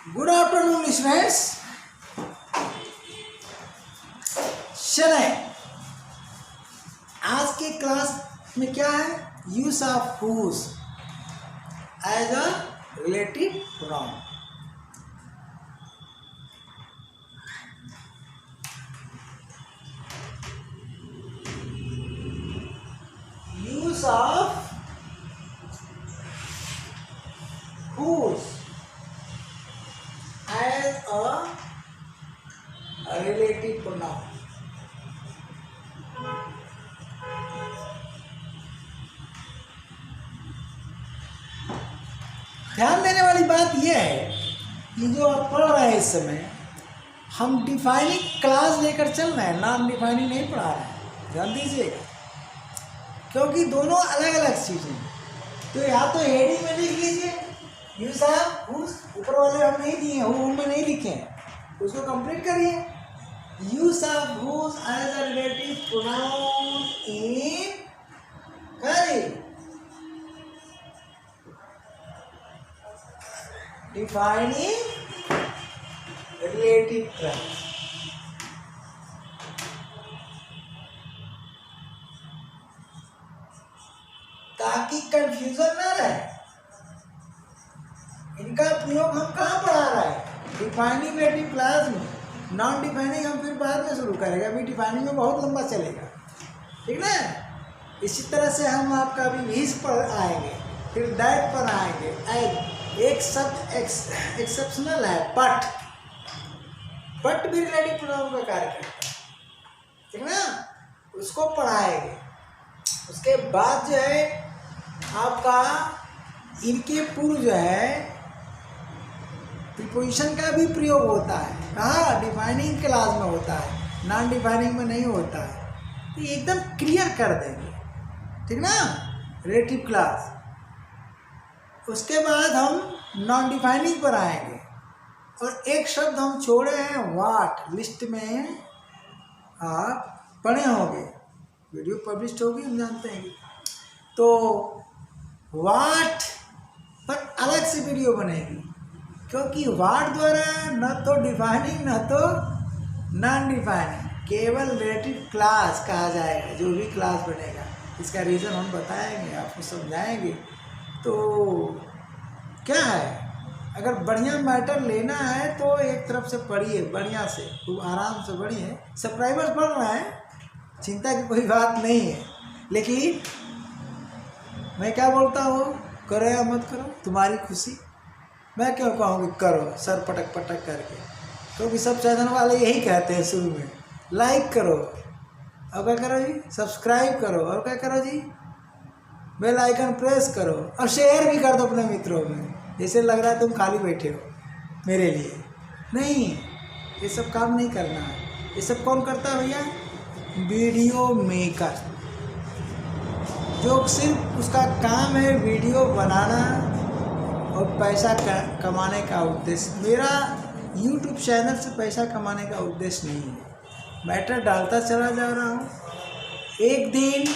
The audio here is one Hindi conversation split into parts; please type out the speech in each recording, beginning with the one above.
Good afternoon students. चले आज के क्लास में क्या है, use of whose as a relative pronoun. Use of whose as a relative pronoun। ध्यान देने वाली बात यह है कि जो आप पढ़ रहे हैं इस समय, हम डिफाइनिंग क्लास लेकर चल रहे हैं, नॉन डिफाइनिंग नहीं पढ़ा रहे हैं। ध्यान दीजिएगा, क्योंकि दोनों अलग अलग चीज़ें हैं। तो या तो हेडिंग में लिख लीजिए यूज ऑफ हुज, ऊपर वाले हम नहीं दिए हैं, हु में नहीं लिखे हैं, उसको कंप्लीट करिए। Use of whose as a relative pronoun in defining relative clause. ताकि कंफ्यूजन ना रहे। इनका प्रयोग हम कहाँ पढ़ा रहे हैं, डिफाइनिंग रिलेटिव क्लास में। नॉन डिफाइनिंग हम फिर बाद में शुरू करेंगे, अभी डिफाइनिंग में बहुत लंबा चलेगा, ठीक ना। इसी तरह से हम आपका अभी हिज पर आएंगे, फिर दैट पर आएंगे। एक शब्द एक्सेप्शनल है, बट भी रिलेटिव प्रोनाउन का कार्य करता है, ठीक ना, उसको पढ़ाएंगे। उसके बाद जो है आपका इनके पूर्व जो है प्रीपोजिशन का भी प्रयोग होता है। कहाँ, डिफाइनिंग क्लास में होता है, नॉन डिफाइनिंग में नहीं होता है। तो एकदम क्लियर कर देंगे, ठीक ना, रिलेटिव क्लास। उसके बाद हम नॉन डिफाइनिंग पर आएंगे। और एक शब्द हम छोड़े हैं, वाट। लिस्ट में आप पढ़े होंगे, वीडियो पब्लिश होगी, हम जानते हैं। तो वाट पर अलग से वीडियो बनेगी, क्योंकि वाट द्वारा न तो डिफाइनिंग न तो नॉन डिफाइनिंग, केवल रिलेटिव क्लास कहा जाएगा जो भी क्लास बनेगा। इसका रीज़न हम बताएंगे, आपको समझाएंगे। तो क्या है, अगर बढ़िया मैटर लेना है तो एक तरफ से पढ़िए, बढ़िया से, खूब आराम से पढ़िए। सब्सक्राइबर्स बढ़ रहे हैं, चिंता की कोई बात नहीं है। लेकिन मैं क्या बोलता हूँ, करो या मत करो, तुम्हारी खुशी। मैं क्यों कहूँगी करो सर पटक पटक करके, क्योंकि सब चैनल वाले यही कहते हैं शुरू में, लाइक करो और क्या करो जी, सब्सक्राइब करो और क्या करो जी, बेल आइकन प्रेस करो और शेयर भी कर दो अपने मित्रों में। जैसे लग रहा है तुम खाली बैठे हो मेरे लिए। नहीं, ये सब काम नहीं करना है। ये सब कौन करता है भैया, वीडियो मेकर, जो सिर्फ उसका काम है वीडियो बनाना और पैसा कमाने का उद्देश्य। मेरा YouTube चैनल से पैसा कमाने का उद्देश्य नहीं है। मैटर डालता चला जा रहा हूँ, एक दिन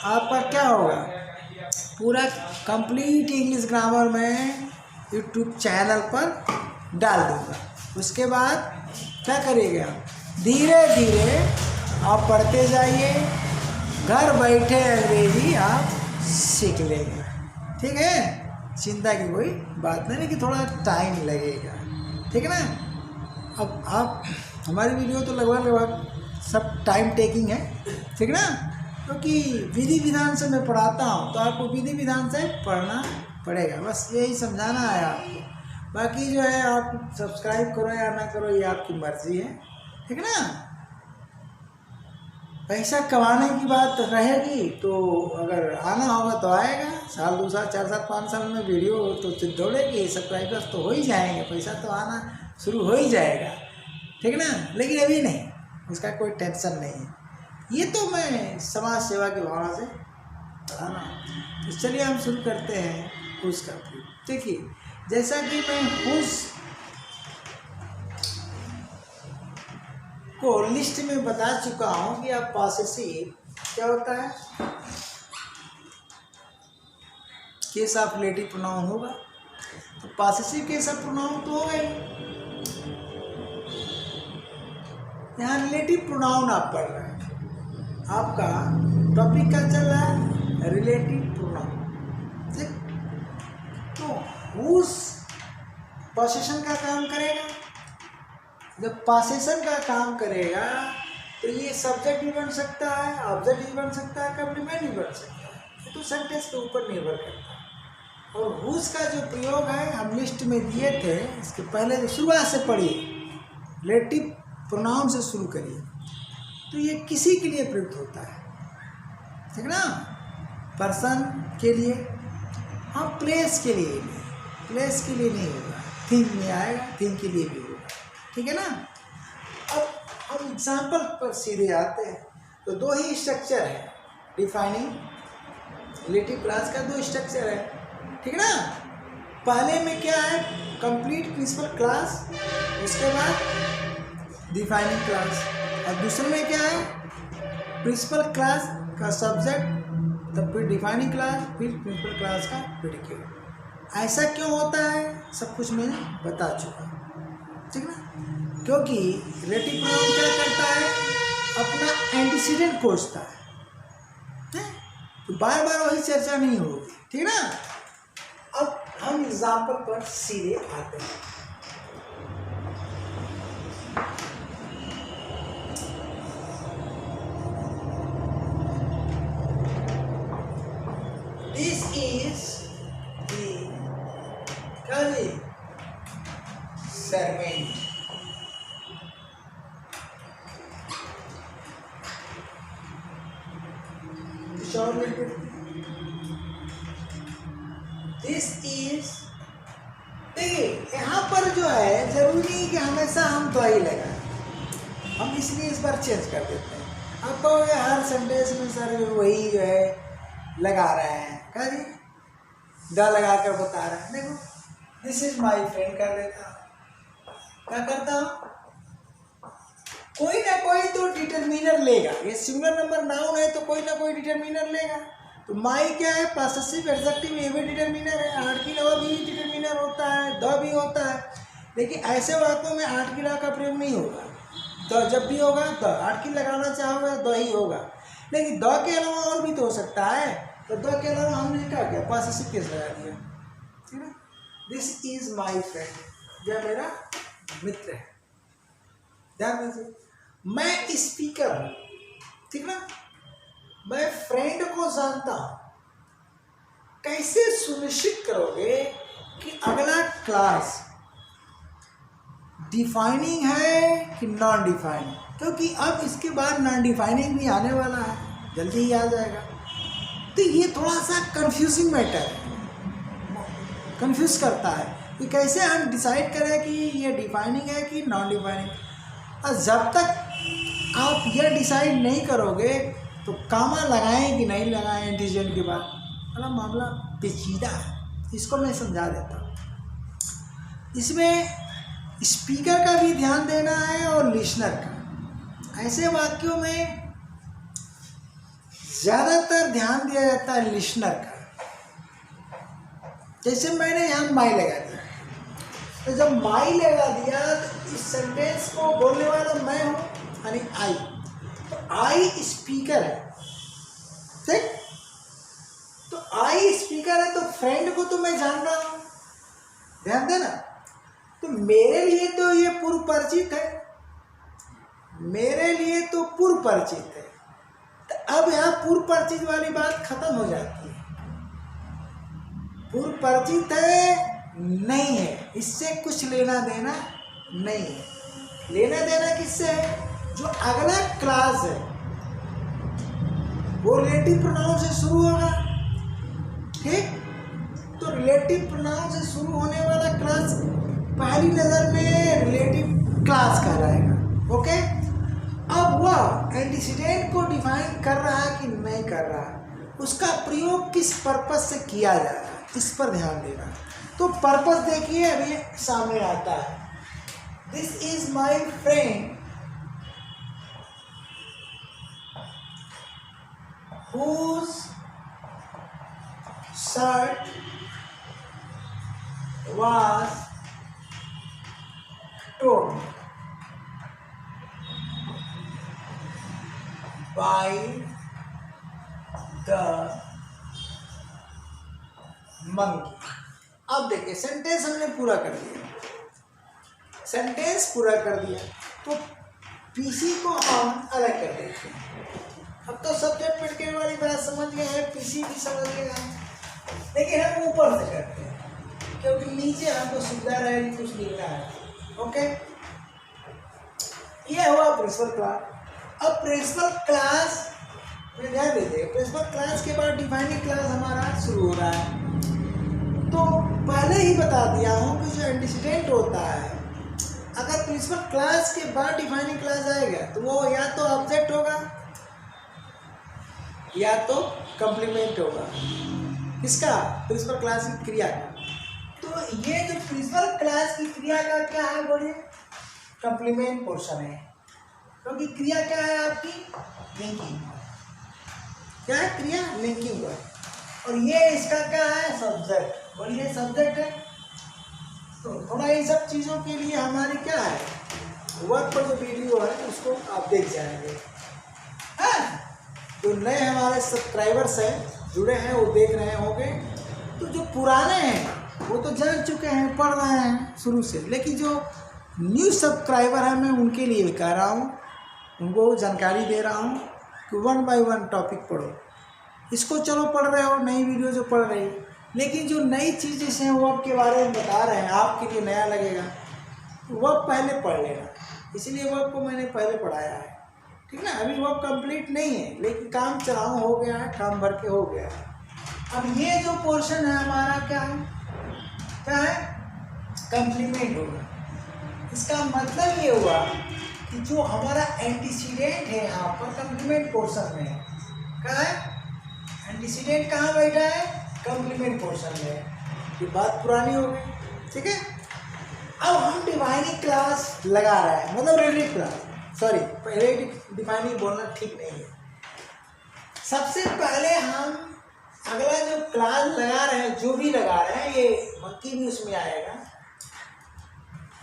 आपका क्या होगा, पूरा कंप्लीट इंग्लिश ग्रामर में YouTube चैनल पर डाल दूँगा। उसके बाद क्या करिएगा, धीरे धीरे आप पढ़ते जाइए, घर बैठे अंग्रेजी आप सीख लेंगे, ठीक है। चिंता की कोई बात नहीं, कि थोड़ा टाइम लगेगा, ठीक है ना। अब आप हमारी वीडियो तो लगभग सब टाइम टेकिंग है, ठीक ना, क्योंकि विधि विधान से मैं पढ़ाता हूँ, तो आपको विधि विधान से पढ़ना पड़ेगा। बस यही समझाना है आपको। बाकी जो है आप सब्सक्राइब करो या ना करो, ये आपकी मर्जी है, ठीक ना। पैसा कमाने की बात रहेगी तो अगर आना होगा तो आएगा। साल 2 साल 4 साल 5 साल में वीडियो तो दौड़ेगी, सब्सक्राइबर्स तो हो ही जाएंगे, पैसा तो आना शुरू हो ही जाएगा, ठीक ना। लेकिन अभी नहीं, उसका कोई टेंशन नहीं है। ये तो मैं समाज सेवा की भावना से पढ़ाना। तो चलिए हम शुरू करते हैं उसका। देखिए, जैसा कि मैं हुज को लिस्ट में बता चुका हूँ कि आप पॉसेसिव क्या होता है, केस ऑफ रिलेटिव प्रोनाउन होगा। तो पॉसेसिव के सब प्रोनाउन तो हो गए। यहाँ रिलेटिव प्रोनाउन आप पढ़ रहे हैं, आपका टॉपिक क्या चल रहा है, रिलेटिव प्रोनाउन। ठीक, तो हुज पोसेशन का काम करेगा। जब पोसेशन का काम करेगा तो ये सब्जेक्ट भी बन सकता है, ऑब्जेक्ट भी बन सकता है, कॉम्प्लीमेंट भी बन सकता है, तो सेंटेंस के ऊपर निर्भर करता है। और हुज का जो प्रयोग है हम लिस्ट में दिए थे, इसके पहले जो शुरुआत से पढ़िए, रिलेटिव प्रोनाउन से शुरू करिए। तो ये किसी के लिए प्रयुक्त होता है, ठीक ना, पर्सन के लिए, हाँ प्लेस के लिए नहीं, प्लेस के लिए नहीं होगा, थिंग में आएगा, थिंग के लिए भी होगा, ठीक है ना। अब हम एग्जाम्पल पर सीधे आते हैं। तो दो ही स्ट्रक्चर है, डिफाइनिंग रिलेटिव क्लास का दो स्ट्रक्चर है, ठीक है ना। पहले में क्या है, कंप्लीट प्रिंसिपल क्लास, उसके बाद डिफाइनिंग क्लास, और दूसरे में क्या है, प्रिंसिपल क्लास का सब्जेक्ट, तब फिर डिफाइनिंग क्लास, फिर प्रिंसिपल क्लास का प्रेडिकेट। ऐसा क्यों होता है सब कुछ मैंने बता चुका, ठीक ना। क्योंकि रिलेटिव प्रोनाउन क्या करता है, अपना एंटीसीडेंट खोजता है, तो बार बार वही चर्चा नहीं होगी, ठीक ना। अब हम एग्जाम्पल पर सीधे आते हैं। This is the servant. This is, देखिए यहाँ पर जो है जरूरी नहीं कि हमेशा हम द ही लगाएं, हम इसलिए इस बार चेंज कर देते हैं। अब तो हर सेंटेंस में सर वही जो है लगा रहे हैं, कहा जी द लगा कर बता रहे हैं। देखो दिस इज माई फ्रेंड कर देता, क्या करता हूँ, कोई ना कोई तो डिटरमिनर लेगा, ये सिंगुलर नंबर नाउन है तो कोई ना कोई डिटरमिनर लेगा। तो माई क्या है, पॉसेसिव एडजेक्टिव, ये भी डिटरमिनर है, आर्टिकल और भी डिटरमिनर होता है, द भी होता है। लेकिन ऐसे वाक्यों में आर्टिकल का प्रयोग नहीं होगा, द जब भी होगा द, आर्टिकल लगाना चाहोगे द ही होगा। लेकिन द के अलावा और भी तो हो सकता है, तो द के अलावा हमने क्या किया, पॉसेसिव केस लगा दिया, ठीक है। दिस इज माई फ्रेंड, यह मेरा मित्र है, ध्यान दीजिए। मैं स्पीकर हूँ, ठीक ना, मैं फ्रेंड को जानता हूं। कैसे सुनिश्चित करोगे कि अगला क्लास डिफाइनिंग है कि नॉन डिफाइनिंग, क्योंकि अब इसके बाद नॉन डिफाइनिंग भी आने वाला है, जल्दी ही आ जाएगा। तो ये थोड़ा सा कंफ्यूजिंग मैटर है, कंफ्यूज करता है कि कैसे हम डिसाइड करें कि ये डिफाइनिंग है कि नॉन डिफाइनिंग। और जब तक आप यह डिसाइड नहीं करोगे तो कामा लगाएं कि नहीं लगाएं एंटीजन के बाद, वाला मामला पेचीदा है, इसको मैं समझा देता हूँ। इसमें स्पीकर का भी ध्यान देना है और लिसनर का। ऐसे वाक्यों में ज़्यादातर ध्यान दिया जाता है लिसनर का। जैसे मैंने यहाँ माई लगा दिया, तो जब माई लगा दिया तो इस सेंटेंस को बोलने वाला मैं हूँ, यानी आई, तो आई स्पीकर है, ठीक। तो आई स्पीकर है तो फ्रेंड को तो मैं जान रहा हूं, ध्यान देना। तो मेरे लिए तो ये पूर्व परिचित है, मेरे लिए तो पूर्व परिचित है। तो अब यहाँ पूर्व परिचित वाली बात खत्म हो जाती है, पूर्व परिचित है नहीं है, इससे कुछ लेना देना नहीं है। लेना देना किससे है, जो अगला क्लास है वो रिलेटिव प्रोनाउन से शुरू होगा, ठीक। तो रिलेटिव प्रोनाउन से शुरू होने वाला क्लास पहली नजर में रिलेटिव क्लास कहलाएगा, ओके। अब वह एंटीसीडेंट को डिफाइन कर रहा है कि नहीं कर रहा है, उसका प्रयोग किस पर्पस से किया जा रहा है, इस पर ध्यान देना। तो पर्पस देखिए अभी सामने आता है, this is my friend whose shirt was told by the monkey। अब देखिए सेंटेंस हमने पूरा कर दिया, सेंटेंस पूरा कर दिया, तो पीसी को हम अलग कर देते हैं। अब तो सब्जेक्ट प्रेडिकेट वाली बात समझ गए हैं, पीसी भी समझ गए हैं, लेकिन हम ऊपर से करते हैं क्योंकि नीचे हमको सुविधा रहेगी कुछ लिखना है। ओके, ये हुआ प्रिंसिपल क्लास। अब प्रिंसिपल क्लास में ध्यान दीजिए, प्रिंसिपल क्लास के बाद डिफाइनिंग क्लास हमारा शुरू हो रहा है। तो पहले ही बता दिया हूँ कि जो एंटीसीडेंट होता है, अगर प्रिंसिपल क्लास के बाद डिफाइनिंग क्लास आएगा तो वो या तो ऑब्जेक्ट होगा या तो कंप्लीमेंट होगा। किसका? प्रिंसिपल क्लास की क्रिया का। तो ये जो प्रिंसिपल क्लास की क्रिया का क्या है बोलिए? कंप्लीमेंट पोर्शन है, क्योंकि क्रिया क्या है आपकी? लिंकिंग। क्या है क्रिया? Linking word. और ये इसका क्या है? सब्जेक्ट। बोलिए सब्जेक्ट है। तो थोड़ा इन सब चीज़ों के लिए हमारी क्या है, वर्क पर जो वीडियो है उसको आप देख जाएंगे। हाँ, जो नए हमारे सब्सक्राइबर्स हैं, जुड़े हैं, वो देख रहे होंगे। तो जो पुराने हैं वो तो जान चुके हैं, पढ़ रहे हैं शुरू से, लेकिन जो न्यू सब्सक्राइबर है मैं उनके लिए कह रहा हूँ, उनको जानकारी दे रहा हूँ कि 1 बाय 1 टॉपिक पढ़ो। इसको चलो पढ़ रहे हो, नई वीडियो जो पढ़ रही, लेकिन जो नई चीज़ जैसे हैं वो आपके बारे में बता रहे हैं, आपके लिए नया लगेगा, वो पहले पढ़ लेना। इसलिए वर्क को मैंने पहले पढ़ाया है, ठीक ना। अभी वर्क कंप्लीट नहीं है, लेकिन काम चलाऊ हो गया है, काम भर के हो गया है। अब ये जो पोर्शन है हमारा क्या है? क्या है? कंप्लीमेंट होगा। इसका मतलब ये हुआ कि जो हमारा एंटीसीडेंट है यहाँ पर कंप्लीमेंट पोर्शन में है। क्या है? एंटीसीडेंट कहाँ बैठा है? कंप्लीमेंट पोर्शन में। ये बात पुरानी हो गई, ठीक है। अब हम डिफाइनिंग क्लास लगा रहे हैं, मतलब relative class, sorry relative defining बोलना ठीक नहीं है। सबसे पहले हम अगला जो क्लास लगा रहे हैं, जो भी लगा रहे हैं, ये मंकी भी उसमें आएगा,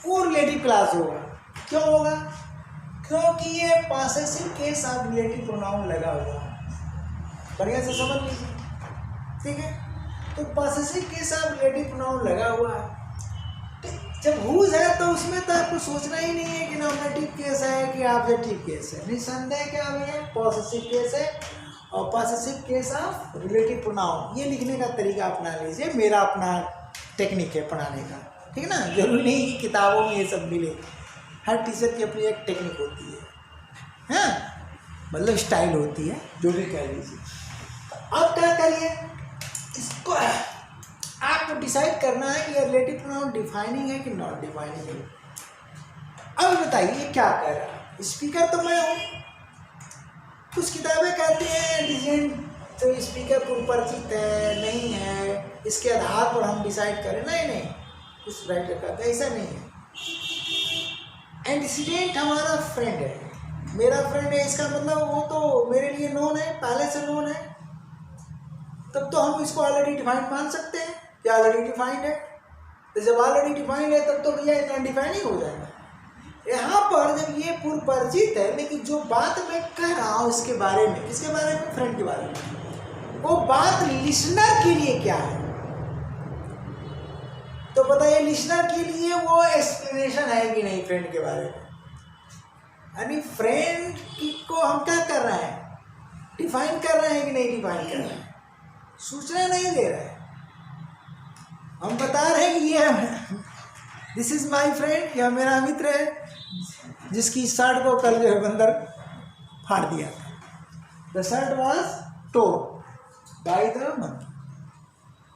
वो रिलेटिव क्लास होगा। क्यों होगा? क्योंकि ये possessive case of relative pronoun लगा हुआ है। बढ़िया से समझ लीजिए, ठीक है। तो possessive case of relative pronoun लगा हुआ है। जब हुज है तो उसमें तो आपको सोचना ही नहीं है कि नॉमिनेटिव केस है कि ऑब्जेक्टिव केस है। निसंदेह क्या भैया? पॉसेसिव केस है, और possessive case of relative pronoun. ये लिखने का तरीका अपना लीजिए, मेरा अपना टेक्निक है पढ़ाने का, ठीक है ना। जरूरी नहीं कि किताबों में ये सब मिले, हर टीचर की अपनी एक टेक्निक होती है, हाँ, मतलब स्टाइल होती है, जो भी कह लीजिए। अब क्या करिए, इसको आपको डिसाइड करना है कि ये रिलेटिव प्रोनाउन डिफाइनिंग है कि नॉट डिफाइनिंग है। अब बताइए ये क्या कह रहा है? स्पीकर तो मैं हूँ। कुछ किताबें कहती हैं डिजेंट तो स्पीकर को परिचित है, नहीं है, इसके आधार पर हम डिसाइड करें। नहीं, कुछ राइटर कहते हैं ऐसा नहीं है। एंटीसीडेंट हमारा फ्रेंड है, मेरा फ्रेंड है, इसका मतलब वो तो मेरे लिए नोन है, पहले से नोन है, तब तो हम इसको ऑलरेडी डिफाइंड मान सकते हैं कि ऑलरेडी डिफाइंड है। तो जब ऑलरेडी डिफाइंड है तब तो भैया इतना डिफाइनिंग हो जाएगा। यहाँ पर जब ये पूर्व परिचित है, लेकिन जो बात मैं कह रहा हूँ इसके बारे में, किसके बारे में? फ्रेंड के बारे में। वो बात लिसनर के लिए क्या है? तो बताइए लिसनर के लिए वो एक्सप्लेनेशन है कि नहीं फ्रेंड के बारे में? यानी फ्रेंड को हम क्या कर रहे हैं? डिफाइन कर रहे हैं कि नहीं डिफाइन कर रहे हैं? सूचना नहीं दे रहे हैं, हम बता रहे हैं कि ये दिस इज माई फ्रेंड, यह मेरा मित्र है जिसकी शर्ट को कल जो है बंदर फाड़ दिया था। The shirt was tore by the monkey.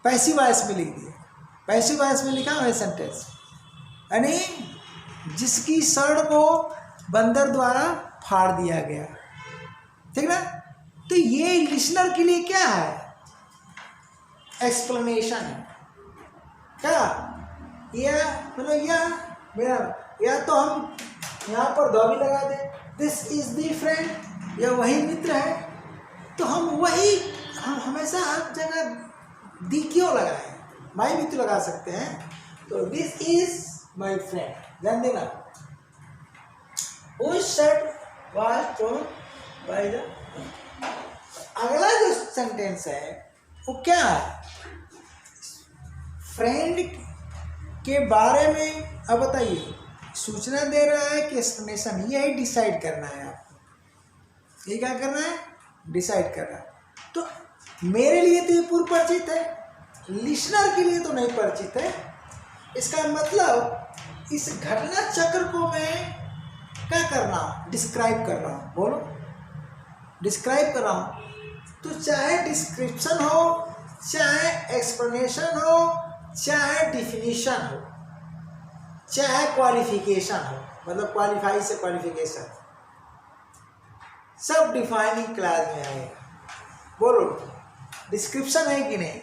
Passive voice में लिख दिया, पैसिव वॉइस में लिखा है सेंटेंस, यानी जिसकी शर्ट को बंदर द्वारा फाड़ दिया गया, ठीक ना। तो ये लिसनर के लिए क्या है? एक्सप्लेनेशन है। क्या यह मतलब यह मेरा, या तो हम यहाँ पर द भी लगा दें, दिस इज द फ्रेंड, यह वही मित्र है, तो हम हमेशा हर जगह दी क्यों लगाएं? माई भी तो लगा सकते हैं, तो दिस इज माई फ्रेंड, ध्यान देना। Whose shirt was torn by the... अगला जो सेंटेंस है वो क्या है? फ्रेंड के बारे में अब बताइए, सूचना दे रहा है कि एक्सप्लेनेशन? यही डिसाइड करना है आपको। ये क्या करना है? डिसाइड करना है। तो मेरे लिए तो ये पूर्व परिचित है, लिसनर के लिए तो नहीं परिचित है। इसका मतलब इस घटना चक्र को मैं क्या कर रहा हूँ? डिस्क्राइब कर रहा हूँ। बोलो, डिस्क्राइब कर रहा हूँ। तो चाहे डिस्क्रिप्शन हो, चाहे एक्सप्लेनेशन हो, चाहे डिफिनीशन हो, चाहे क्वालिफिकेशन हो, मतलब क्वालिफाई से क्वालिफिकेशन, सब डिफाइनिंग क्लास में आएगा। बोलो, डिस्क्रिप्शन है कि नहीं?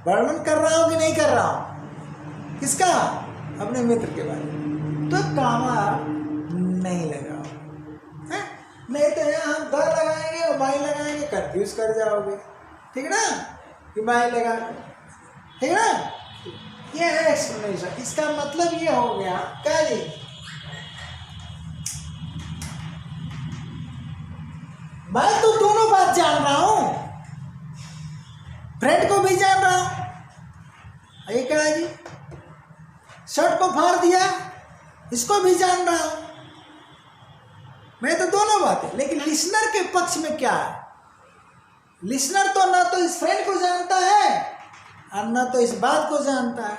वर्णन कर रहा हूँ कि नहीं कर रहा हूँ? किसका? अपने मित्र के बारे में। तो कामा नहीं लगाओ, है? नहीं तो यहाँ हम द लगाएंगे और माई लगाएंगे, कंफ्यूज कर जाओगे। ठीक है ना? कि माई लगा, ठीक है ना? ये है एक्सप्लेनेशन। इसका मतलब ये हो गया क्या जी? मैं तो दोनों बात जान रहा हूं, फ्रेंड को भी जान रहा हूं। ये क्या है जी? शर्ट को फाड़ दिया, इसको भी जान रहा हूं। मैं तो दोनों बातें। लेकिन लिसनर के पक्ष में क्या है? लिसनर तो ना तो इस फ्रेंड को जानता है और ना तो इस बात को जानता है।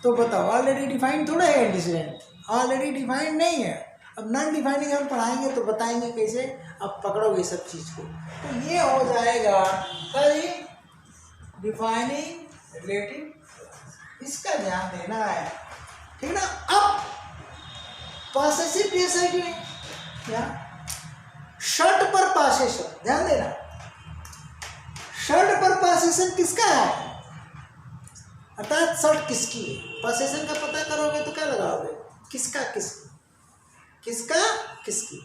तो बताओ, ऑलरेडी डिफाइंड थोड़ा है एंटीसीडेंट? ऑलरेडी डिफाइंड नहीं है। अब नॉन डिफाइनिंग हम पढ़ाएंगे तो बताएंगे कैसे, अब पकड़ोगे सब चीज को। तो ये हो जाएगा कई डिफाइनिंग रिलेटिव, इसका ध्यान देना है। ठीक ना? अब पॉसेसिव केस है कि नहीं? क्या? शर्ट पर पॉसेशन, ध्यान देना। शर्ट पर पॉसेशन किसका है? अर्थात शर्ट किसकी है? पॉसेशन का पता करोगे तो क्या लगाओगे? किसका किसकी, किसका किसकी।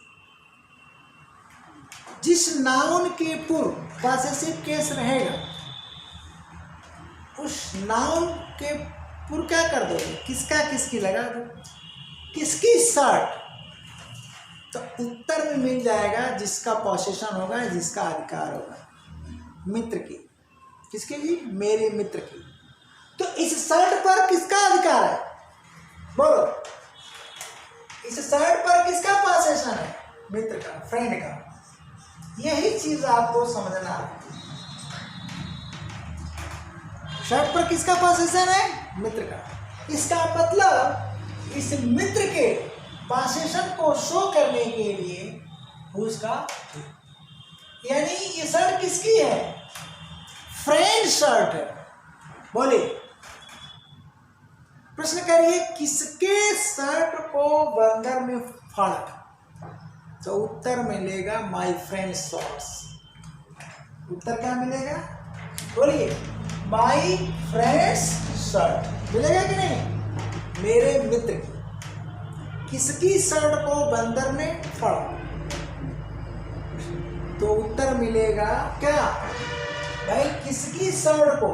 जिस नाउन के पूर्व पॉसेसिव केस रहेगा, उस नाउन के पूर्व क्या कर दोगे? किसका किसकी लगा दो। किसकी शर्ट? तो उत्तर में मिल जाएगा जिसका पॉसेशन होगा, जिसका अधिकार होगा। मित्र की। किसके जी? मेरे मित्र की। तो इस शर्ट पर किसका अधिकार है? बोलो, इस शर्ट पर किसका पॉसेशन है? मित्र का, फ्रेंड का। यही चीज आपको समझना है। शर्ट पर किसका पॉसेशन है? मित्र का। इसका मतलब इस मित्र के पॉसेशन को शो करने के लिए उसका, यानी ये शर्ट किसकी है? फ्रेंड शर्ट है। बोले, प्रश्न करिए, किसके शर्ट को बंदर में फाड़ा? तो उत्तर मिलेगा माय फ्रेंड शॉर्ट्स। उत्तर क्या मिलेगा? बोलिए, माय फ्रेंड्स शर्ट मिलेगा कि नहीं? मेरे मित्र की। किसकी शर्ट को बंदर ने फाड़ा? तो उत्तर मिलेगा क्या भाई? किसकी शर्ट को।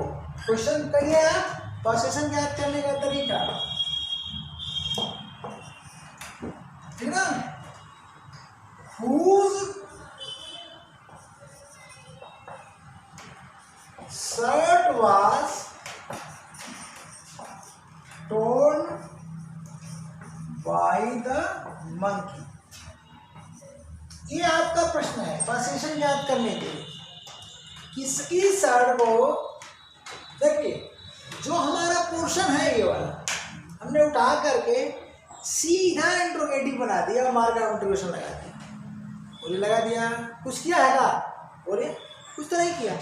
क्वेश्चन करिए आप, पॉसेशन ज्ञात करने का तरीका, ठीक ना? Whose shirt was torn by the monkey? ये आपका प्रश्न है पॉसेशन याद करने के लिए। किसकी शर्ट को, देखिए जो हमारा पोर्शन है ये वाला, हमने उठा करके सीधा इंट्रोगेटिव बना दिया और मार्क ऑफ इंट्रोगेशन लगा दिया। बोले लगा दिया, कुछ किया है का? बोले कुछ तो नहीं किया।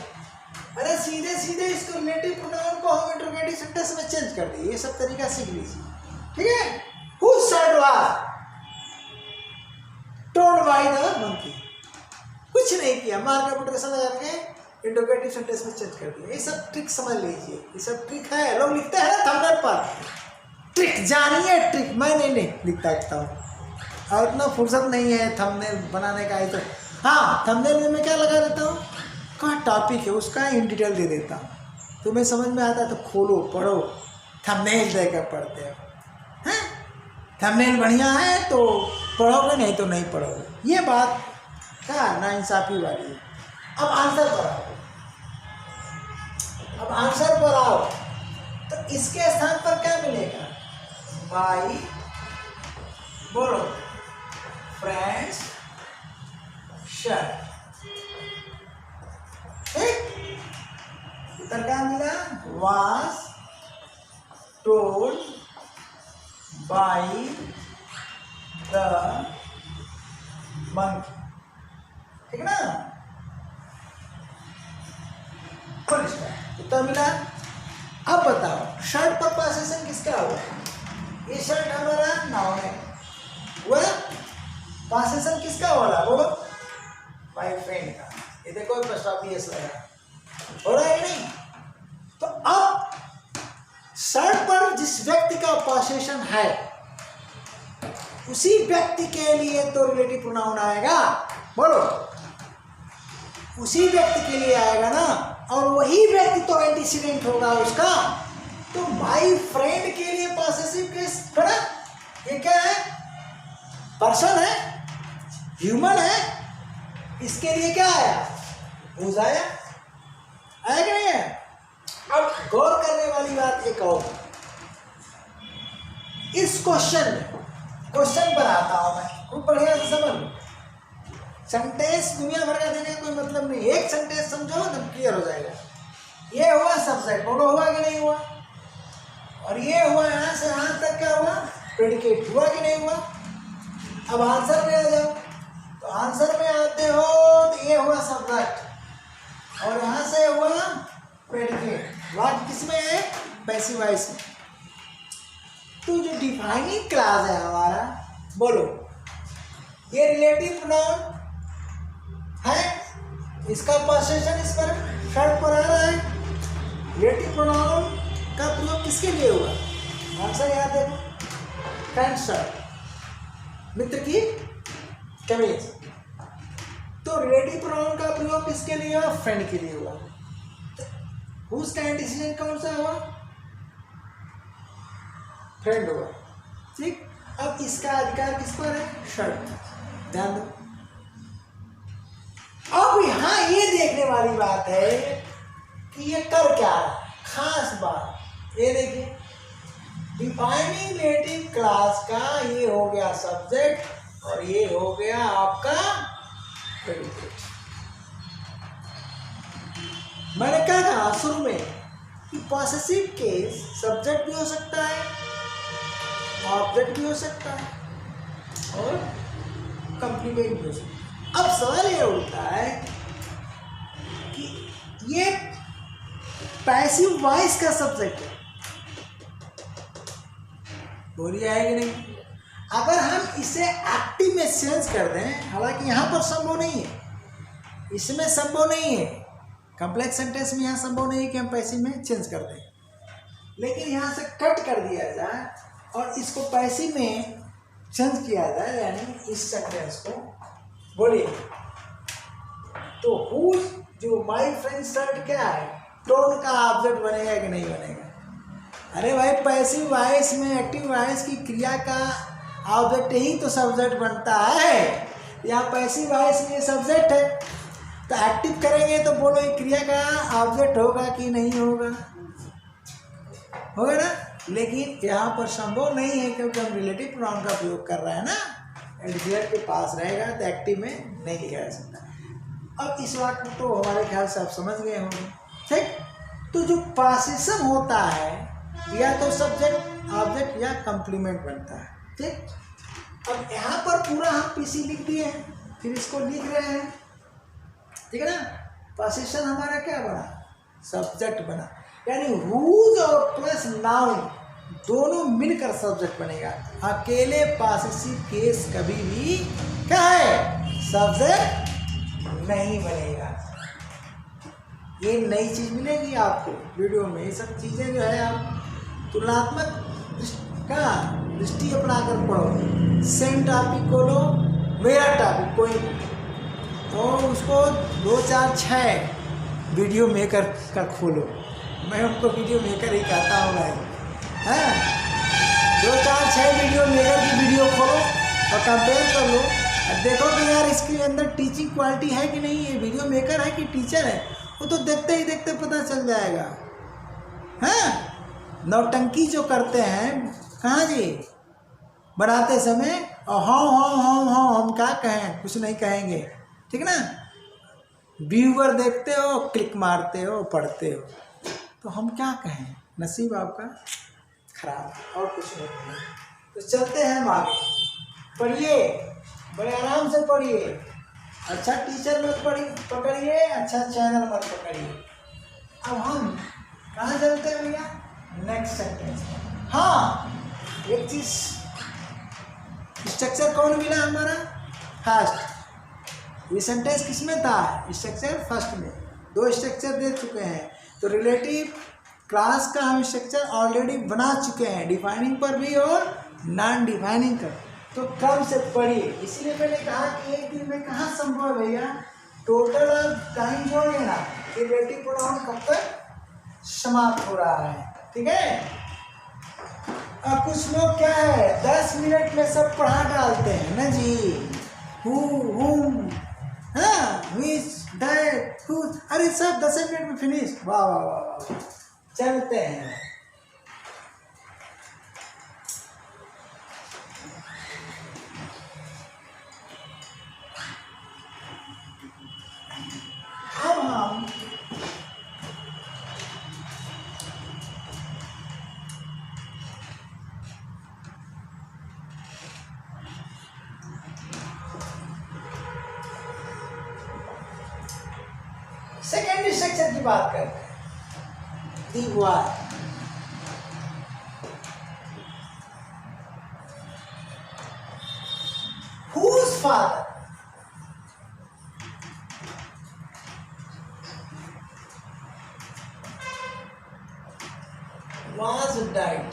अरे सीधे सीधे इसको रिलेटिव प्रोनाउन को हम इंट्रोगेटिव सेंटेंस में चेंज कर दिए। ये सब तरीका सीख लीजिए, ठीक है? Whose shirt was torn by the monkey? कुछ नहीं किया, मार्क ऑफ इंट्रोगेशन लगा के इंट्रोगेटिव सेंटेंस में चेंज कर दिया। ये सब ट्रिक समझ लीजिए, ये सब ट्रिक है। लोग लिखते हैं ना थंबनेल पर, ट्रिक जानिए ट्रिक। मैं नहीं लिखता हूँ और इतना फुर्सत नहीं है थंबनेल बनाने का। तो हाँ, थंबनेल में मैं क्या लगा देता हूँ, क्या टॉपिक है उसका इन डिटेल दे देता हूँ। तुम्हें समझ में आता है तो खोलो, पढ़ो, थंबनेल देकर पढ़ते हो हैं? थंबनेल बढ़िया है तो पढ़ोगे, नहीं तो नहीं पढ़ोगे। ये बात क्या नाइंसाफ़ी वाली है। अब आंसर पर आओ, अब आंसर पर आओ तो इसके स्थान पर क्या मिलेगा? माई, बोलो, फ्रेंड्स शर्ट। ठीक, उत्तर क्या मिला? Was told by the monkey. ठीक है ना? उत्तर मिला। अब बताओ शर्ट पर पोजीशन किसका हुआ? ये शर्ट हमारा नाउन है, वह पोजीशन किसका हो रहा? बोलो, माय फ्रेंड का। ये देखो एस लगा, हो रहा है नहीं? तो अब शर्ट पर जिस व्यक्ति का पोजीशन है उसी व्यक्ति के लिए तो रिलेटिव प्रोनाउन आएगा। बोलो, उसी व्यक्ति के लिए आएगा ना, और वही व्यक्ति तो एंटीसीडेंट होगा उसका। तो माई फ्रेंड के लिए पॉसेसिव केस बड़ा, ये क्या है? पर्सन है, ह्यूमन है, इसके लिए क्या आया? हुज आया कि नहीं है? अब गौर करने वाली बात एक और, इस क्वेश्चन पर आता हूं मैं, खूब बढ़िया से समझ। सेंटेंस दुनिया भर का देने का कोई मतलब नहीं, एक सेंटेंस समझो तो क्लियर हो जाएगा। ये हुआ सब्जेक्ट, बोलो हुआ कि नहीं हुआ? और ये हुआ यहां से यहां तक क्या हुआ? प्रेडिकेट। हुआ कि नहीं हुआ? अब आंसर में आ जाओ, तो आंसर में आते हो तो ये हुआ सब्जेक्ट और यहां से हुआ प्रेडिकेट। वर्ब किसमें है? पैसिव वॉइस में। तो जो डिफाइनिंग क्लास है हमारा, बोलो, ये रिलेटिव प्रोनाउन है, इसका पोजीशन इस पर शर्ट पर आ रहा है। रिलेटिव प्रोनाउन का प्रयोग किसके लिए हुआ? आंसर याद देखो, पैंट शर्ट, मित्र की कमीज। तो रिलेटिव प्रोनाउन का प्रयोग किसके लिए हुआ? फ्रेंड के लिए हुआ। हुज का एंटीसीडेंट कौन सा हुआ? फ्रेंड हुआ। ठीक, अब इसका अधिकार किस पर है? शर्ट। ध्यान दो। अब यहां ये देखने वाली बात है कि ये कर क्या रहा है, खास बात ये देखिए, डिफाइनिंग रिलेटिव क्लास का ये हो गया सब्जेक्ट और ये हो गया आपका प्रेडिकेट। मैंने कहा था शुरू में कि पॉसेसिव केस सब्जेक्ट भी हो सकता है, ऑब्जेक्ट भी हो सकता है और कंप्लीमेंट भी हो सकता है। अब सवाल ये उठता है कि ये पैसिव वॉइस का सब्जेक्ट है, बोलिए है कि नहीं? अगर हम इसे एक्टिव में चेंज कर दें, हालांकि यहाँ पर संभव नहीं है, इसमें संभव नहीं है, कॉम्प्लेक्स सेंटेंस में यहाँ संभव नहीं है कि हम पैसिव में चेंज कर दें, लेकिन यहाँ से कट कर दिया जाए और इसको पैसिव में चेंज किया जाए, यानी इस सेंटेंस को बोलिए, तो हु जो माई फ्रेंड शर्ट क्या है? टोन का ऑब्जेक्ट बनेगा कि नहीं बनेगा? अरे भाई, पैसिव वॉइस में एक्टिव वॉइस की क्रिया का ऑब्जेक्ट ही तो सब्जेक्ट बनता है। यहाँ पैसिव वॉइस में सब्जेक्ट है, तो एक्टिव करेंगे तो बोलो ये क्रिया का ऑब्जेक्ट होगा कि नहीं होगा? होगा ना। लेकिन यहाँ पर संभव नहीं है क्योंकि हम रिलेटिव प्रोनाउन का प्रयोग कर रहे हैं ना, एडजेक्टिव के पास रहेगा तो एक्टिव में नहीं लिखा जा सकता। अब इस बात को तो हमारे ख्याल से आप समझ गए होंगे। ठीक, तो जो पोजीशन होता है या तो सब्जेक्ट ऑब्जेक्ट या कंप्लीमेंट बनता है। ठीक, अब यहाँ पर पूरा हम पीसी लिख दिए हैं, फिर इसको लिख रहे हैं, ठीक है ना। पोजीशन हमारा क्या बना? सब्जेक्ट बना, यानी हुज और प्लस नाउन दोनों मिलकर सब्जेक्ट बनेगा। अकेले पॉसेसिव केस कभी भी क्या है? सब्जेक्ट नहीं बनेगा। ये नई चीज मिलेगी आपको वीडियो में। ये सब चीजें जो है आप तुलनात्मक दृष्टि अपना कर पढ़ो। सेम टॉपिक को लो, मेरा टॉपिक कोई, तो उसको 2 4 6 वीडियो मेकर का खोलो। मैं उनको वीडियो मेकर ही कहता हूँ भाई, है। 2 4 6 वीडियो मेकर की वीडियो खोलो और कंपेयर कर लो और देखो कि यार इसके अंदर टीचिंग क्वालिटी है कि नहीं, ये वीडियो मेकर है कि टीचर है, वो तो देखते ही देखते पता चल जाएगा। हैं नौटंकी जो करते हैं कहाँ जी बनाते समय, और हाँ हम क्या कहें, कुछ नहीं कहेंगे, ठीक ना। व्यूअर देखते हो, क्लिक मारते हो, पढ़ते हो, तो हम क्या कहें, नसीब आपका खराब, और कुछ नहीं कहें। तो चलते हैं हम आगे, पढ़िए, बड़े आराम से पढ़िए, अच्छा टीचर मत पकड़िए, अच्छा चैनल मत पकड़िए। अब हम कहाँ चलते हैं भैया, नेक्स्ट सेंटेंस। हाँ एक चीज, स्ट्रक्चर कौन मिला हमारा, फर्स्ट। ये सेंटेंस किस में था, स्ट्रक्चर फर्स्ट में। 2 स्ट्रक्चर दे चुके हैं, तो रिलेटिव क्लास का हम स्ट्रक्चर ऑलरेडी बना चुके हैं, डिफाइनिंग पर भी और नॉन डिफाइनिंग का। तो क्रम से पढ़िए, इसलिए मैंने कहा कि एक दिन में कहाँ संभव है भैया, टोटल टाइम जोड़िए ना, रिलेटिव प्रोनाउन कब तक समाप्त हो रहा है, ठीक है। अब कुछ लोग क्या है 10 मिनट में सब पढ़ा डालते हैं ना जी, अरे सब 10 मिनट में फिनिश, वाह वाह वाह वाह। चलते हैं, अब हम सेकेंड स्ट्रक्चर की बात करते हैं, दीवार। Whose father was died?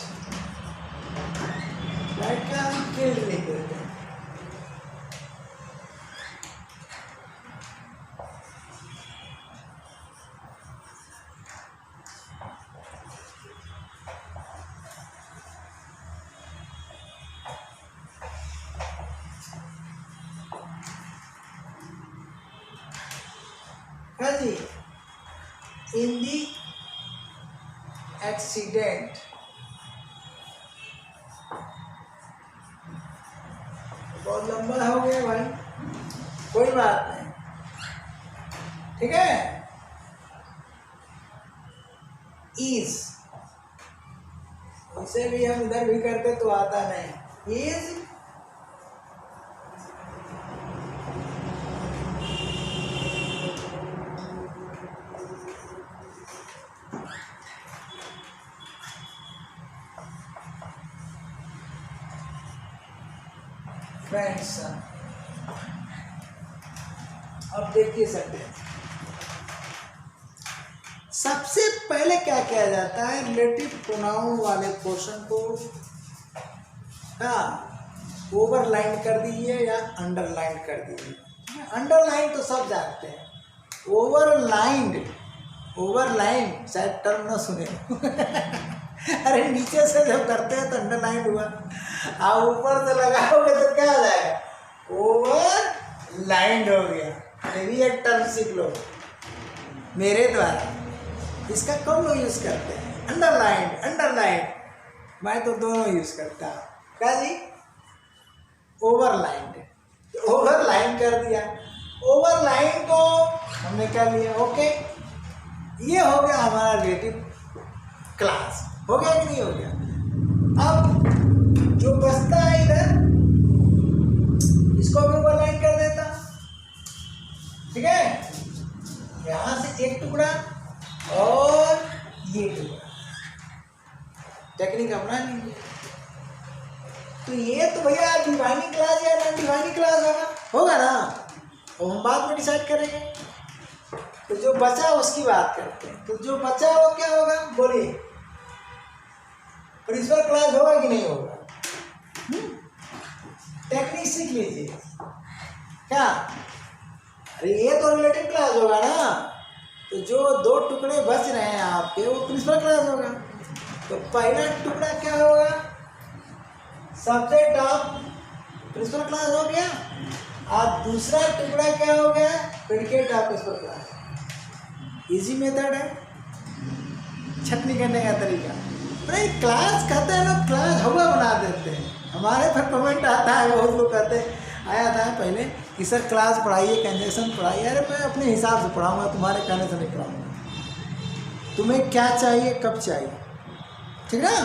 Died का हम killed नहीं करते। हाँ जी, in the accident, बहुत लंबा हो गया भाई, कोई बात नहीं, ठीक है। इज, उसे भी हम इधर भी करते तो आता नहीं, इज grandson। अब देखिए सेंटेंस, सबसे पहले क्या किया जाता है, रिलेटिव प्रोनाउन वाले पोर्शन को ओवरलाइन कर दीजिए या अंडरलाइन कर दीजिए। अंडरलाइन तो सब जानते हैं, ओवरलाइन शायद टर्म ना सुने अरे नीचे से जब करते हैं तो अंडरलाइन हुआ, आप ऊपर से लगाओगे तो क्या हो जाएगा, ओवरलाइन हो गया। ये भी एक टर्म सीख लो मेरे द्वारा, इसका कम लोग यूज करते हैं, अंडरलाइन, मैं तो दोनों यूज करता हूँ। क्या जी, ओवरलाइन कर दिया, ओवरलाइन को हमने कर लिया, ओके। ये हो गया हमारा रिलेटिव क्लास, हो गया कि नहीं हो गया। अब जो बचता है इधर, इसको भी ओवरलाइन कर देता, ठीक है। यहां से एक टुकड़ा और ये टुकड़ा, टेक्निक अपना लीजिए। तो ये तो भैया डिवाइनिंग क्लास या नॉन डिवाइनिंग क्लास होगा ना, वो हम बाद में डिसाइड करेंगे। तो जो बचा उसकी बात करते हैं, तो जो बचा वो क्या होगा, बोलिए, प्रिंसिपल क्लास होगा कि नहीं होगा। टेक्निक सीख लीजिए क्या, अरे ये तो रिलेटिव क्लास होगा ना, तो जो 2 टुकड़े बच रहे हैं आपके वो प्रिंसिपल क्लास होगा। तो पहला टुकड़ा क्या होगा, सब्जेक्ट ऑफ प्रिंसिपल क्लास हो गया, और दूसरा टुकड़ा क्या हो गया, predicate of principal clause. Easy method है छटनी करने का तरीका। नहीं क्लास कहते हैं ना, क्लास हवा बना देते हैं। हमारे पर कमेंट आता है, बहुत लोग कहते हैं, आया था पहले कि सर क्लास पढ़ाइए, कंजेक्शन पढ़ाइए। अरे मैं अपने हिसाब से पढ़ाऊँगा, तुम्हारे कहने से नहीं पढ़ाऊँगा। तुम्हें क्या चाहिए, कब चाहिए, ठीक है ना,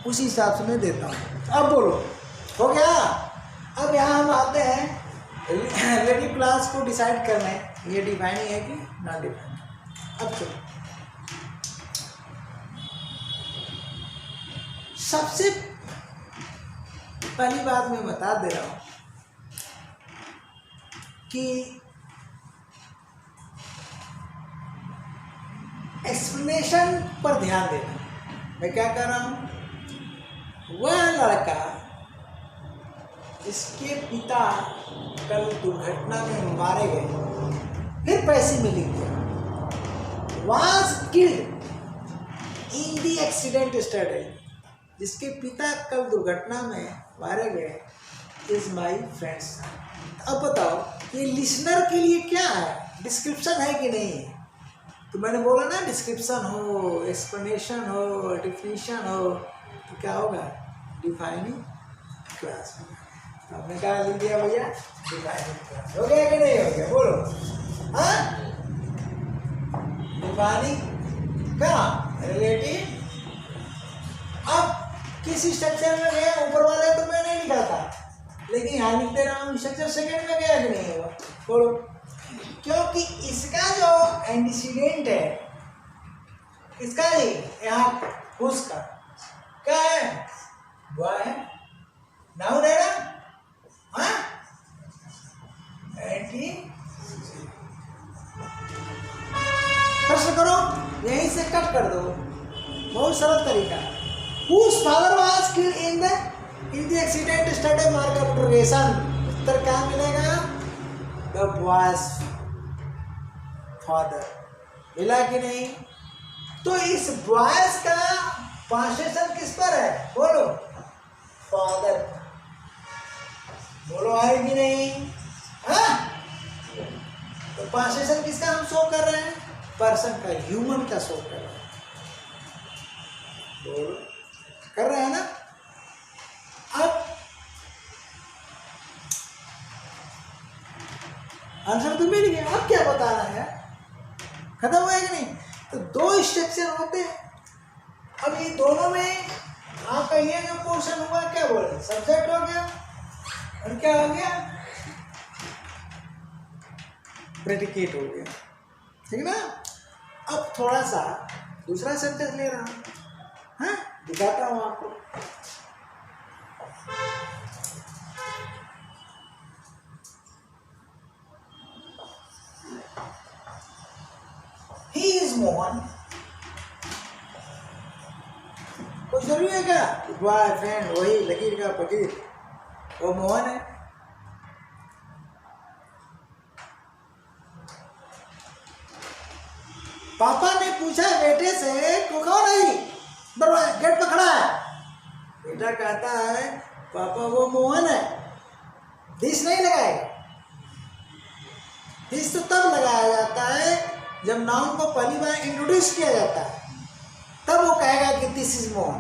उसी हिसाब से मैं देता हूँ। अब बोलो हो गया। अब यहाँ हम आते हैं रिलेटिव क्लास को डिसाइड करने, ये डिफाइनिंग है कि नॉन डिफाइनिंग। अब चलो सबसे पहली बात मैं बता दे रहा हूँ कि एक्सप्लेनेशन पर ध्यान देना। मैं क्या कर रहा हूँ, वह लड़का जिसके पिता कल दुर्घटना में मारे गए, फिर पैसे मिलेंगे, was killed in the accident yesterday, जिसके पिता कल दुर्घटना में मारे गए, इज माई फ्रेंड्स। अब बताओ ये लिसनर के लिए क्या है, डिस्क्रिप्शन है कि नहीं है? तो मैंने बोला ना डिस्क्रिप्शन हो, एक्सप्लेनेशन हो, डेफिनेशन हो, तो क्या होगा, डिफाइनिंग क्लास। तो आपने क्या लिख दिया भैया, डिफाइनिंग क्लास। हो गया कि नहीं हो गया, बोलो। हाँ, डिफाइनिंग का रिलेटिव। अब किस स्ट्रक्चर में गया, ऊपर वाले तो मैं नहीं लिखा था, लेकिन यहाँ लिख दे रहा हूँ, स्ट्रक्चर सेकेंड में गया कि नहीं होगा, बोलो। क्योंकि इसका जो एंटीसीडेंट है, इसका ही यहाँ उसका क्या है, वह है नाउन है ना। हाँ, एंटी प्रश्न करो, यहीं से कट कर दो, बहुत सरल तरीका। Whose father was killed in the accident yesterday? Mark of interrogation। उत्तर क्या मिलेगा, the boy's father। मिला कि नहीं? तो इस बॉयज का पांचवें किस पर है, बोलो, फादर। बोलो है कि नहीं? हाँ, तो पांचवें किसका हम शो कर रहे हैं, पर्सन का, ह्यूमन का शो कर रहे हैं, बोलो कर रहे हैं ना। अब आंसर तो मिल गया, अब क्या बताना है, खत्म हुआ कि नहीं? तो दो स्ट्रक्चर होते हैं। अब ये दोनों में आपका ये जो पोर्शन हुआ, क्या बोले, सब्जेक्ट हो गया और क्या हो गया, प्रेडिकेट हो गया, ठीक ना। अब थोड़ा सा दूसरा सेंटेंस ले रहा हूं, हाँ दिखाता हूं आपको। He is Mohan. कुछ जरूरी है क्या, बॉयफ्रेंड वही लकीर का फकीर, वो मोहन है। पापा ने पूछा बेटे से, को कौन है, गेट पर खड़ा है। बेटा कहता है पापा वो मोहन है। दिस नहीं लगाएगा, दिस तो तब लगाया जाता है जब नाउन को पहली बार इंट्रोड्यूस किया जाता है, तब वो कहेगा कि दिस इज मोहन।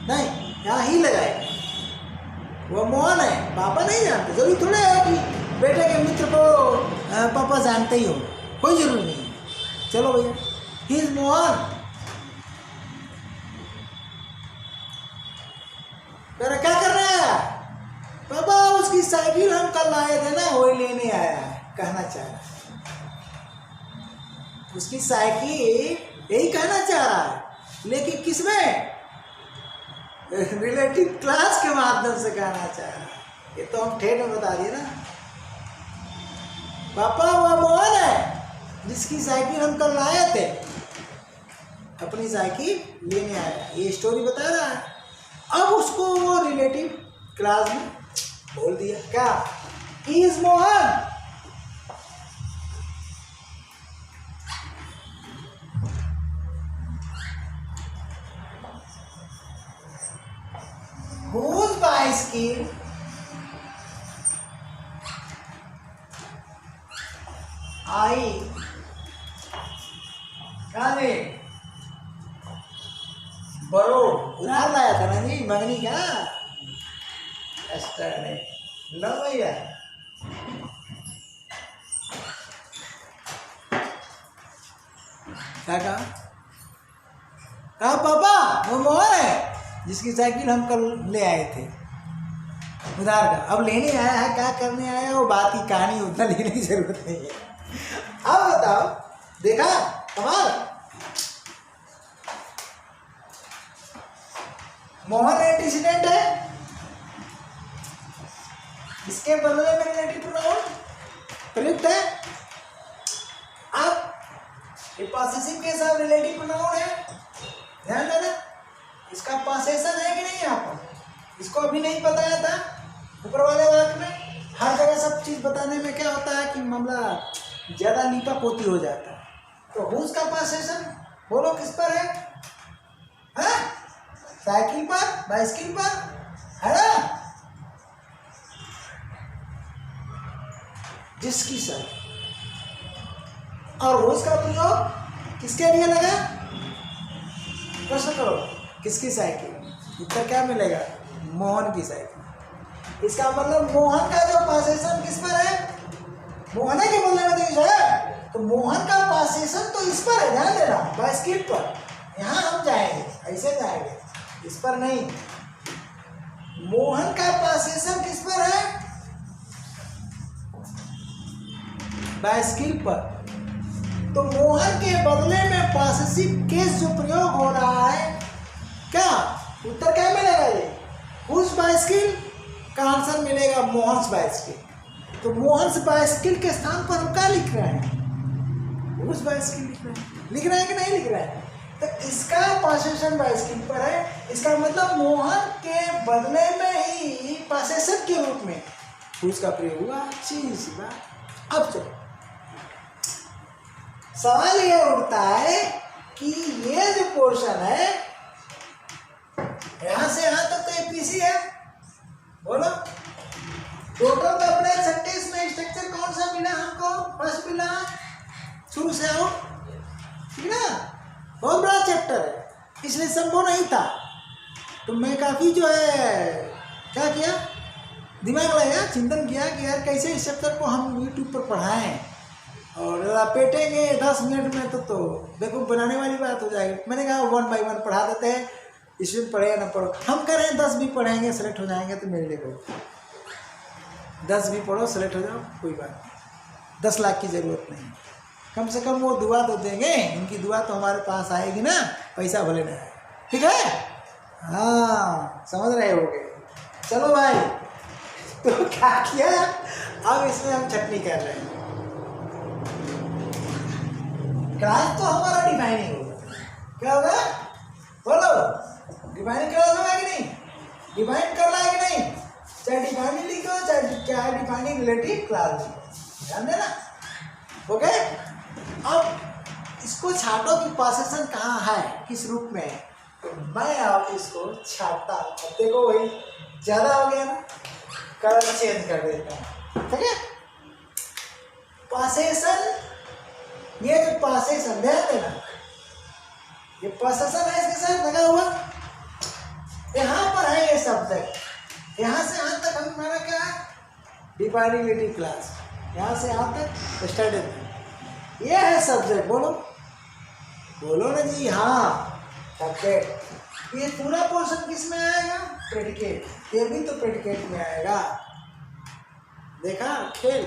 नहीं, यहाँ ही लगाएगा, वो मोहन है, पापा नहीं जानते। जरूरी थोड़ा है कि बेटे के मित्र को पापा जानते ही हो, कोई जरूरी नहीं है। चलो भैया, ही इज मोहन। मेरा क्या कर रहा है, पापा उसकी साइकिल हम कल लाए थे ना, वही लेने आया है, कहना चाह रहा है। उसकी साइकिल यही कहना चाह रहा है, लेकिन किसमें, रिलेटिव क्लास के माध्यम से कहना चाह रहा है। ये तो हम ठेठ में बता दिए ना, पापा वो मोहन है जिसकी साइकिल हम कल लाए थे, अपनी साइकिल लेने आया, ये स्टोरी बता रहा है। अब उसको वो रिलेटिव क्लास में बोल दिया, क्या, इज मोहन। whose bicycle आई कहाँ गए बड़ो उधार लाया था ना जी मंगनी का एस्टरडे लो भैया क्या कहा पापा वो मोहन है जिसकी साइकिल हम कल ले आए थे उधार का अब लेने आया है क्या करने आया है वो बात की कहानी उतना लेने की जरूरत नहीं है अब बताओ देखा कमाल मोहन एंटीसीडेंट है इसके बदले में रिलेटिव प्रोनाउन प्रयुक्त है अब ये पॉसेसिव के साथ रिलेटिव प्रोनाउन है ध्यान देना इसका पॉसेशन है कि नहीं यहाँ पर इसको अभी नहीं बताया था ऊपर वाले वाक्य में हर जगह सब चीज बताने में क्या होता है कि मामला ज्यादा लीपा पोती हो जाता है तो हुज का पॉसेशन बोलो किस पर है साइकिल पर बाइसिकल पर है ना जिसकी सर और हुज का प्रयोग किसके लिए लगा प्रश्न करो किसकी साइकिल उत्तर क्या मिलेगा मोहन की साइकिल इसका मतलब मोहन का जो पॉसेशन किस पर है मोहन के बोलने में देश है तो मोहन का पॉसेशन तो इस पर है ध्यान देना बाइसिकल पर यहाँ हम जाएंगे ऐसे जाएंगे इस पर नहीं मोहन का पॉसेशन किस पर है बाइसिकल पर तो मोहन के बदले में पॉसेसिव केस जो प्रयोग हो रहा है क्या उत्तर क्या मिलेगा ये हुज बाइसिकल का आंसर मिलेगा मोहन्स बाइसिकल तो मोहन्स बाइसिकल के स्थान पर हम क्या लिख रहे हैं हुज बाइसिकल लिख रहे हैं कि नहीं लिख रहे हैं तो इसका पॉसेशन बाइसिकल पर है इसका मतलब मोहन के बदले में ही पॉसेशन के रूप में हुज का प्रयोग हुआ अच्छी सी बात अब चलो सवाल ये उठता है कि ये जो पोर्शन है यहां से यहां तक तो एपीसी है बोलो टोटल कंप्लेक्स सेंटेंस में स्ट्रक्चर कौन सा मिला हमको फर्स्ट मिला शुरू से आओ ठीक ना बहुत बड़ा चैप्टर है इसलिए संभव नहीं था तो मैं काफी जो है क्या किया दिमाग लगाया चिंतन किया कि यार कैसे इस चैप्टर को हम यूट्यूब पर पढ़ाएं और लपेटेंगे 10 मिनट में तो देखो बनाने वाली बात हो जाएगी मैंने कहा 1 बाय 1 पढ़ा देते हैं इसमें पढ़े या ना पढ़ो हम करें 10 भी पढ़ेंगे सेलेक्ट हो जाएंगे तो मेरे लिए कोई 10 भी पढ़ो सेलेक्ट हो जाओ कोई बात नहीं 10 लाख की ज़रूरत नहीं कम से कम वो दुआ तो देंगे इनकी दुआ तो हमारे पास आएगी ना पैसा भले ना आए ठीक है हाँ समझ रहे होगे चलो भाई तो क्या किया अब इसमें हम छटनी कर रहे हैं क्लास तो हमारा डिफाइनिंग होगा क्या होगा बोलो डिफाइनिंग क्लास होगा कि नहीं डिफाइन करना है कि नहीं चाहे डिफाइनिंग लिखो चाहे डिफाइनिंग रिलेटिव क्लास लिखो ध्यान देना ओके अब इसको छाटो कि पॉसेशन कहाँ है किस रूप में तो मैं अब इसको छाटता हूँ अब देखो वही ज़्यादा हो गया ना कलर चेंज कर देता हूँ ठीक है पॉसेशन ये जो पॉसेशन ध्यान देना ये पॉसेशन है इसके साथ लगा हुआ यहाँ पर है ये सब्जेक्ट यहाँ से यहाँ तक हमारा क्या है डिफाइनिंग रिलेटिव क्लास यहाँ से यहाँ तक स्टडी ये है सब्जेक्ट बोलो बोलो ना जी हाँ सब्जेक्ट ये पूरा पोर्शन किस में आएगा प्रेडिकेट ये भी तो प्रेडिकेट में आएगा देखा खेल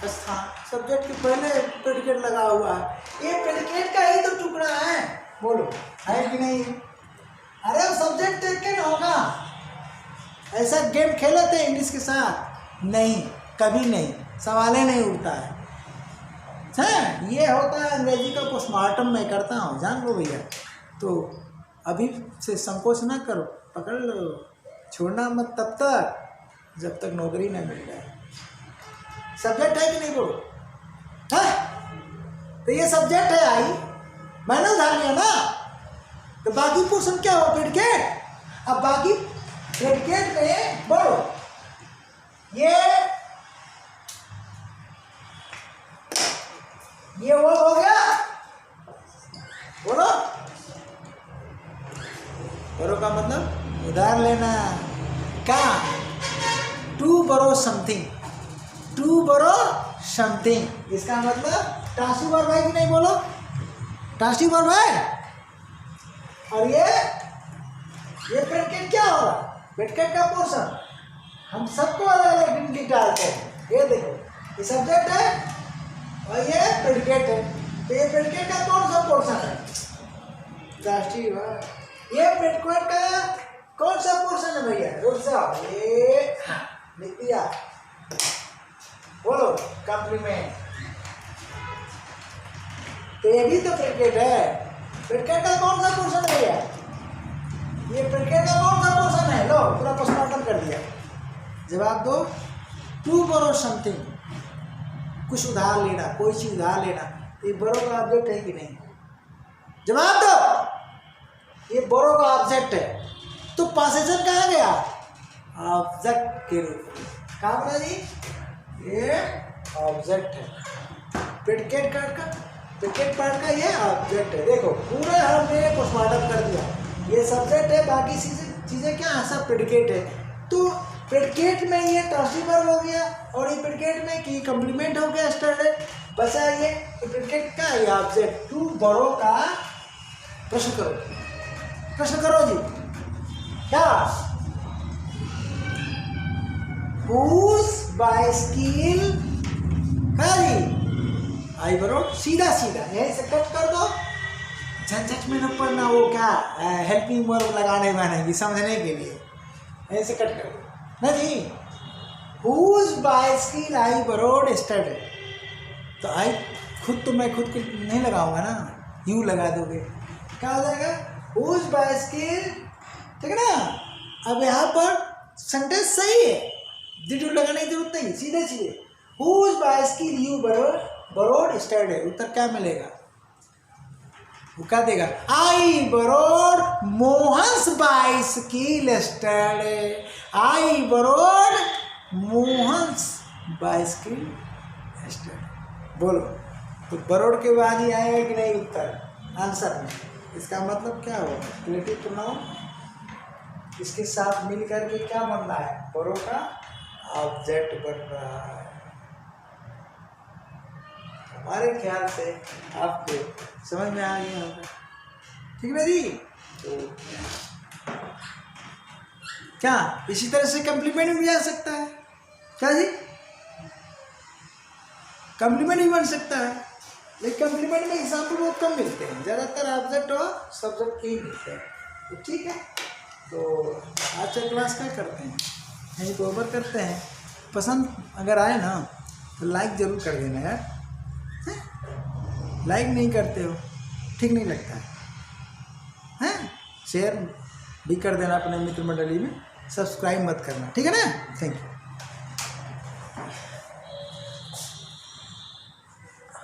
स्थान सब्जेक्ट के पहले प्रेडिकेट लगा हुआ है ये प्रेडिकेट का ही तो टुकड़ा है बोलो है कि नहीं अरे वो सब्जेक्ट टेकन होगा ऐसा गेम खेले थे इंग्लिश के साथ नहीं कभी नहीं सवाल ही नहीं उठता है ये होता है अंग्रेजी का पोस्टमार्टम मैं करता हूँ जान लो भैया तो अभी से संकोच ना करो पकड़ लो छोड़ना मत तब तक जब तक नौकरी ना मिल जाए सब्जेक्ट है कि नहीं बोलो है तो ये सब्जेक्ट है आई मैंने उधार लिया ना तो बाकी पोर्शन क्या हुआ प्रेडिकेट अब बाकी प्रेडिकेट में बढ़ो, ये वर्ब हो गया, बोलो। बोरो का मतलब उधार लेना, कहाँ, to borrow something, to borrow something, इसका मतलब टासी वर्ब है कि नहीं, बोलो, टासी वर्ब है। और ये प्रेडिकेट क्या होगा, प्रेडिकेट का पोर्शन हम सबको अलग अलग डिग्निटी डालते हैं। ये देखो, ये सब्जेक्ट है और ये प्रेडिकेट है, तो ये प्रेडिकेट का कौन सा पोर्शन है, राष्ट्रीय वर्ब। ये प्रेडिकेट का कौन सा पोर्शन है भैया, रुक जाओ, ये लिख दिया, बोलो, कॉम्प्लीमेंट। तो ये भी तो प्रेडिकेट है, प्रेडिकेट का कौन सा पोर्शन है भैया, ये प्रेडिकेट का कौन सा पोर्शन है, लो पूरा पोस्टमार्टम कर दिया। जवाब दो, टू बोरो समथिंग, कुछ उधार लेना, कोई चीज उधार लेना, ये बोरो का ऑब्जेक्ट है कि नहीं, जवाब दो। ये बोरो का ऑब्जेक्ट है, तो पोसेशन कहाँ गया, ऑब्जेक्ट के रूप में, कहाँ बना जी, ये ऑब्जेक्ट है, प्रेडिकेट पार्ट का ये ऑब्जेक्ट है। देखो पूरा हमने पोस्टमार्टम कर दिया, ये सब्जेक्ट है, बाकी चीजें क्या है, सब प्रेडिकेट है। तो प्रेडिकेट में ये टासिव वर्ब हो गया, और ये प्रेडिकेट में कि कॉम्प्लीमेंट हो गया, स्टार्टेड, बचा ये प्रेडिकेट का ये ऑब्जेक्ट, टू बोरो का प्रश्न करो जी, क्या, whose bicycle, क्या जी, आई बोरो, सीधा यहीं से कट कर दो, झंझट में न पड़ना, वो क्या हेल्पिंग वर्ब लगाने वाले समझने के लिए, ऐसे कट कर दो ना जी। whose bicycle I borrowed yesterday, तो आई खुद तो मैं खुद को नहीं लगाऊंगा ना, यूं लगा दोगे, क्या हो जाएगा, whose bicycle, ठीक है ना। अब यहाँ पर सेंटेंस सही है, डिड लगाने की जरूरत नहीं, सीधे whose bicycle you borrowed yesterday, उत्तर क्या मिलेगा, वो क्या देगा, I borrowed Mohan's bicycle yesterday, I borrowed Mohan's bicycle yesterday, बोलो। तो बोरोड के बाद ही आएगा कि नहीं उत्तर आंसर में, इसका मतलब क्या होगा, रिलेटिव प्रोनाउन इसके साथ मिल करके क्या बन रहा है, बोरो का ऑब्जेक्ट बन रहा है। हमारे ख्याल से आपको समझ में आ गया होगा, ठीक है जी। तो क्या इसी तरह से कॉम्प्लीमेंट भी आ सकता है, क्या जी, कॉम्प्लीमेंट भी बन सकता है, लेकिन कॉम्प्लीमेंट में एग्जाम्पल बहुत कम मिलते हैं, ज़्यादातर ऑब्जेक्ट और सब्जेक्ट के ही मिलते हैं। तो ठीक है, तो आज का क्लास क्या करते हैं, यहीं को ओवर करते हैं। पसंद अगर आए ना तो लाइक ज़रूर कर देना यार, लाइक नहीं करते हो, ठीक नहीं लगता है, हैं, शेयर भी कर देना अपने मित्र मंडली में, सब्सक्राइब मत करना, ठीक है ना, थैंक यू।